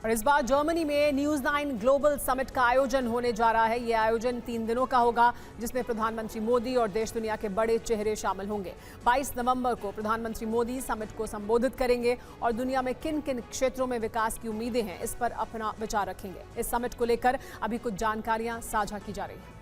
और इस बार जर्मनी में न्यूज़ 9 ग्लोबल समिट का आयोजन होने जा रहा है। ये आयोजन 3 दिनों का होगा, जिसमें प्रधानमंत्री मोदी और देश दुनिया के बड़े चेहरे शामिल होंगे। 22 नवंबर को प्रधानमंत्री मोदी समिट को संबोधित करेंगे और दुनिया में किन किन क्षेत्रों में विकास की उम्मीदें हैं, इस पर अपना विचार रखेंगे। इस समिट को लेकर अभी कुछ जानकारियां साझा की जा रही हैं।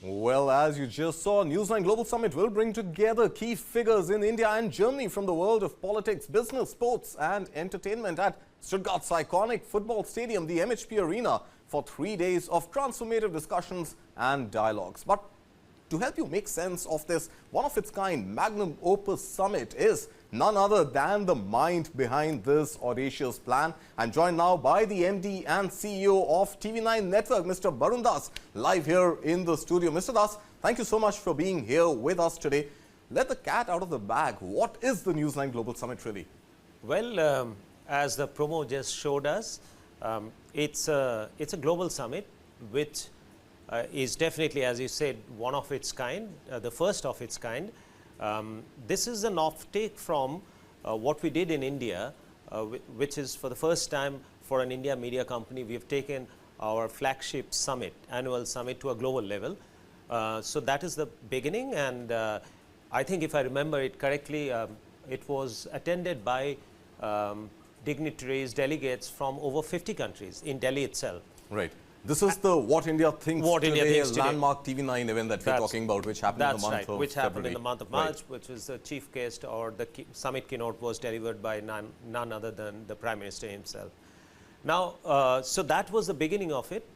Well, as you just saw, News 9 Global Summit will bring together key figures in India and Germany from the world of politics, business, sports and entertainment at Stuttgart's iconic football stadium, the MHP Arena, for 3 days of transformative discussions and dialogues. But to help you make sense of this one-of-its-kind magnum opus summit is none other than the mind behind this audacious plan. I'm joined now by the MD and CEO of TV9 Network, Mr. Bharatvarsh, live here in the studio. Mr. Das, thank you so much for being here with us today. Let the cat out of the bag. What is the News 9 Global Summit really? Well, as the promo just showed us, it's a global summit which is definitely, as you said, one of its kind, the first of its kind. This is an offtake from what we did in India, which is for the first time for an India media company. We have taken our flagship summit, annual summit, to a global level. So that is the beginning, and I think if I remember it correctly, it was attended by dignitaries, delegates from over 50 countries in Delhi itself. Right. This is the What India Thinks Today landmark TV9 event that we're talking about, which happened in the month of February. Which happened in the month of March, which was the chief guest, or the summit keynote was delivered by none other than the Prime Minister himself. Now, so that was the beginning of it.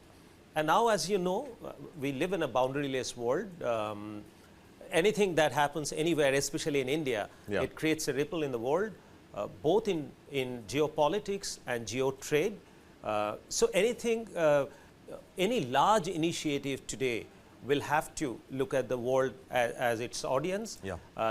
And now, as you know, we live in a boundaryless world. Anything that happens anywhere, especially in India, it creates a ripple in the world, both in geopolitics and geotrade. So anything, any large initiative today will have to look at the world as its audience.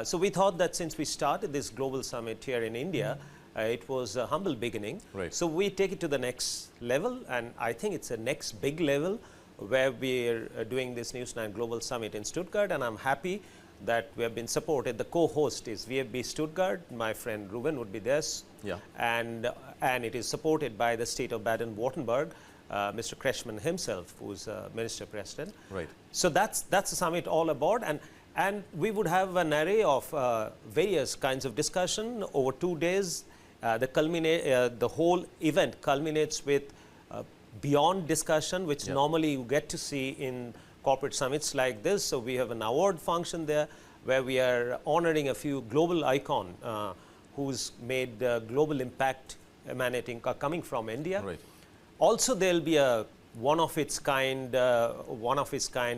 So we thought that since we started this global summit here in India, it was a humble beginning. So we take it to the next level, and I think it's a next big level where we're doing this News 9 Global Summit in Stuttgart, and I'm happy that we have been supported. The co-host is VFB Stuttgart. My friend Ruben would be there. And it is supported by the state of Baden-Württemberg, Mr. Kretschmann himself, who's Minister President. So that's the summit all about, and we would have an array of various kinds of discussion over 2 days. The whole event culminates with beyond discussion, which normally you get to see in corporate summits like this. So we have an award function there where we are honoring a few global icons who's made global impact coming from India. Also, there'll be a one of its kind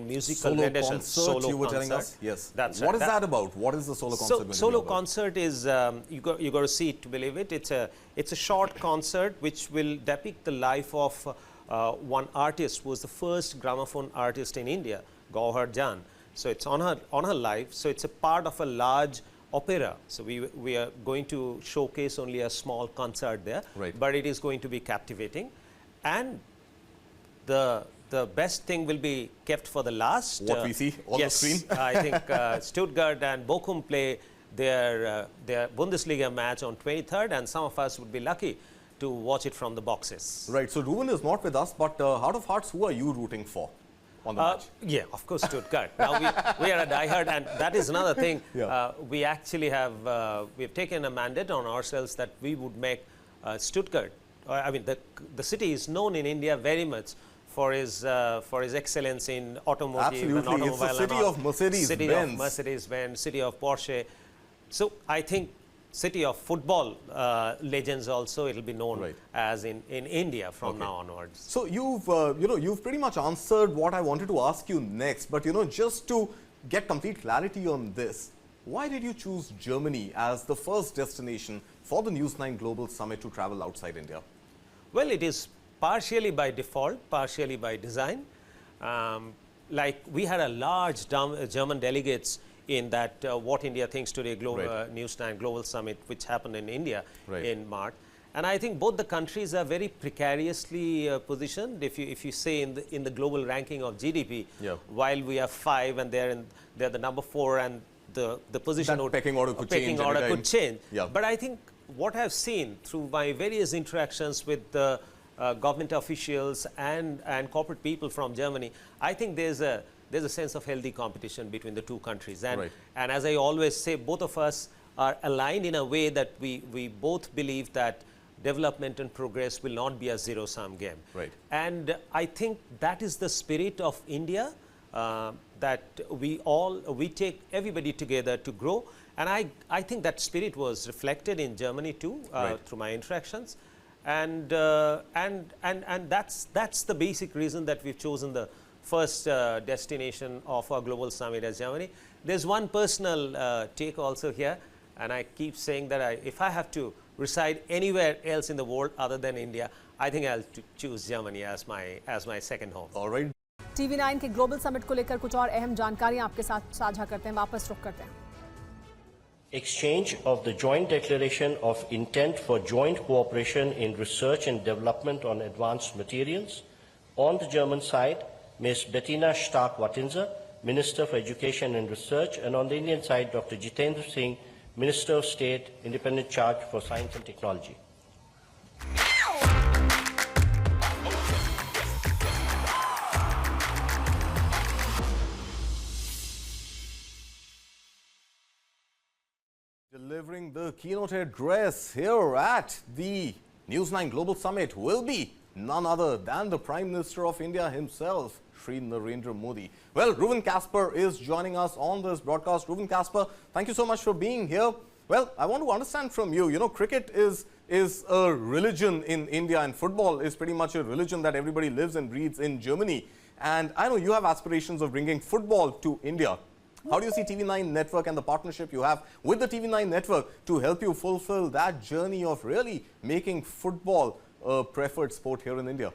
musical rendition. Solo you were telling us? Yes. That's what is that about? What is the solo concert? Solo concert is you got to see it to believe it. It's a short concert which will depict the life of one artist who was the first gramophone artist in India, Gauhar Jan. So it's on her life. So it's a part of a large opera. So we are going to showcase only a small concert there, but it is going to be captivating. And the best thing will be kept for the last. What we see on the screen. I think Stuttgart and Bochum play their Bundesliga match on 23rd, and some of us would be lucky to watch it from the boxes. Right. So Ruben is not with us, but heart of hearts, who are you rooting for on the match? Yeah, of course, Stuttgart. Now we are a diehard, and that is another thing. We actually have we've taken a mandate on ourselves that we would make Stuttgart. I mean, the city is known in India very much for his excellence in automotive and automobile. It's the city of Mercedes-Benz. City of Porsche. So I think city of football legends also, it'll be known as in India from now onwards. So you've pretty much answered what I wanted to ask you next, but just to get complete clarity on this, why did you choose Germany as the first destination for the News 9 Global Summit to travel outside India? Well, it is partially by default, partially by design. Like we had a large German delegates in that What India Thinks Today News 9 Global Summit, which happened in India in March. And I think both the countries are very precariously positioned. If you say in the global ranking of GDP, while we have 5 and they're the number 4, and the position that pecking order could change. But I think what I've seen through my various interactions with the government officials and corporate people from Germany, I think there's a sense of healthy competition between the two countries. And as I always say, both of us are aligned in a way that we both believe that development and progress will not be a zero-sum game. And I think that is the spirit of India, that we take everybody together to grow. And I think that spirit was reflected in Germany too, through my interactions. And that's the basic reason that we've chosen the first destination of our global summit as Germany. There's one personal take also here, and I keep saying that if I have to reside anywhere else in the world other than India, I think I'll choose Germany as my second home. All right. TV9 के global summit को लेकर कुछ और अहम जानकारियां आपके साथ साझा करते हैं, वापस रुख करते हैं. Exchange of the joint declaration of intent for joint cooperation in research and development on advanced materials. On the German side, Ms. Bettina Stark-Wattinser, Minister for Education and Research, and on the Indian side, Dr. Jitendra Singh, Minister of State, Independent Charge for Science and Technology. Delivering the keynote address here at the News9 Global Summit will be none other than the Prime Minister of India himself, Shri Narendra Modi. Well, Reuven Kasper is joining us on this broadcast. Reuven Kasper, thank you so much for being here. Well, I want to understand from you, cricket is a religion in India, and football is pretty much a religion that everybody lives and breathes in Germany. And I know you have aspirations of bringing football to India. How do you see TV9 network and the partnership you have with the TV9 network to help you fulfill that journey of really making football a preferred sport here in India?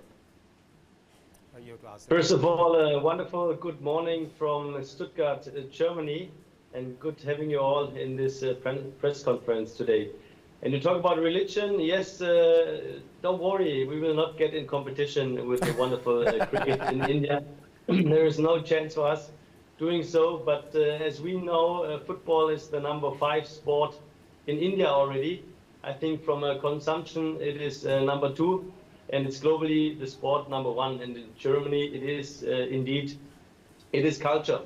First of all, a wonderful good morning from Stuttgart, Germany, and good having you all in this press conference today. And you talk about religion, yes, don't worry, we will not get in competition with the wonderful cricket in India. There is no chance for us doing so, but as we know, football is the #5 sport in India already. I think from a consumption it is #2, and it's globally the sport #1. And in Germany it is indeed, it is culture,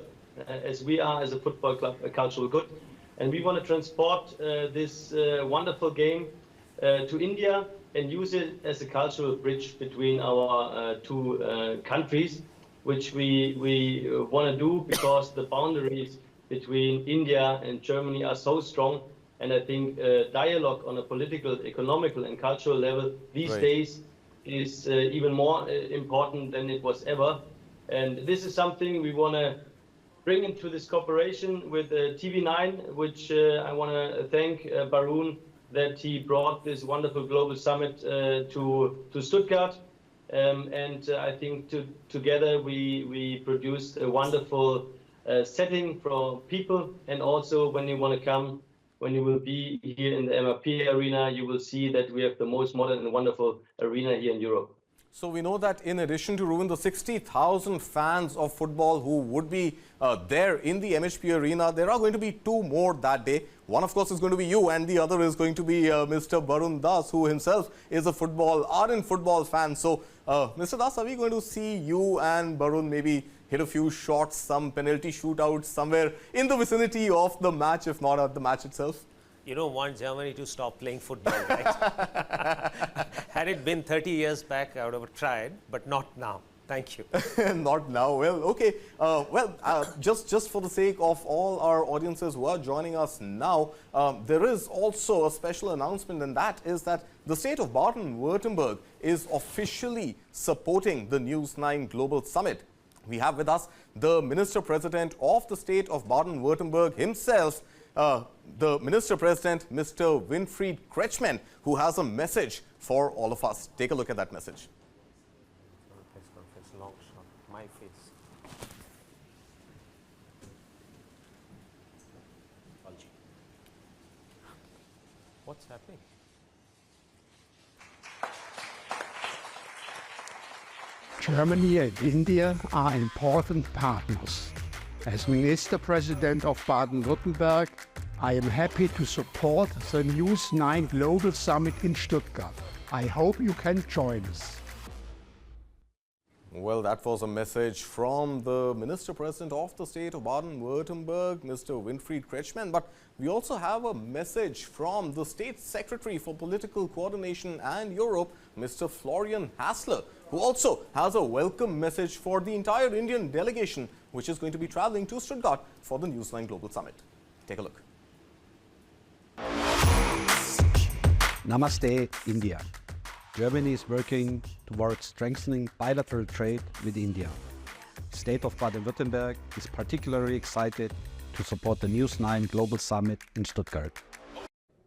as we are as a football club a cultural good. And we want to transport this wonderful game to India and use it as a cultural bridge between our two countries, which we want to do because the boundaries between India and Germany are so strong. And I think dialogue on a political, economical and cultural level these days is even more important than it was ever. And this is something we want to bring into this cooperation with TV9, which I want to thank Barun that he brought this wonderful global summit to Stuttgart. And I think together we produced a wonderful setting for people. And also when you want to come, when you will be here in the MRP arena, you will see that we have the most modern and wonderful arena here in Europe. So we know that in addition to Reuven, the 60,000 fans of football who would be there in the MHP arena, there are going to be two more that day. One, of course, is going to be you, and the other is going to be Mr. Barun Das, who himself is a ardent football fan. So, Mr. Das, are we going to see you and Barun maybe hit a few shots, some penalty shootouts somewhere in the vicinity of the match, if not at the match itself? You don't want Germany to stop playing football, right? Had it been 30 years back, I would have tried, but not now. Thank you. Not now. Well, okay. Just for the sake of all our audiences who are joining us now, there is also a special announcement, and that is that the state of Baden-Württemberg is officially supporting the News9 Global Summit. We have with us the Minister President of the state of Baden-Württemberg himself, the Minister President, Mr. Winfried Kretschmann, who has a message for all of us. Take a look at that message. Long shot, my face. What's happening? Germany and India are important partners. As Minister President of Baden-Württemberg, I am happy to support the News 9 Global Summit in Stuttgart. I hope you can join us. Well, that was a message from the Minister President of the state of Baden-Württemberg, Mr. Winfried Kretschmann. But we also have a message from the State Secretary for Political Coordination and Europe, Mr. Florian Hassler, who also has a welcome message for the entire Indian delegation, which is going to be traveling to Stuttgart for the News 9 Global Summit. Take a look. Namaste, India. Germany is working towards strengthening bilateral trade with India. The state of Baden-Württemberg is particularly excited to support the News 9 Global Summit in Stuttgart.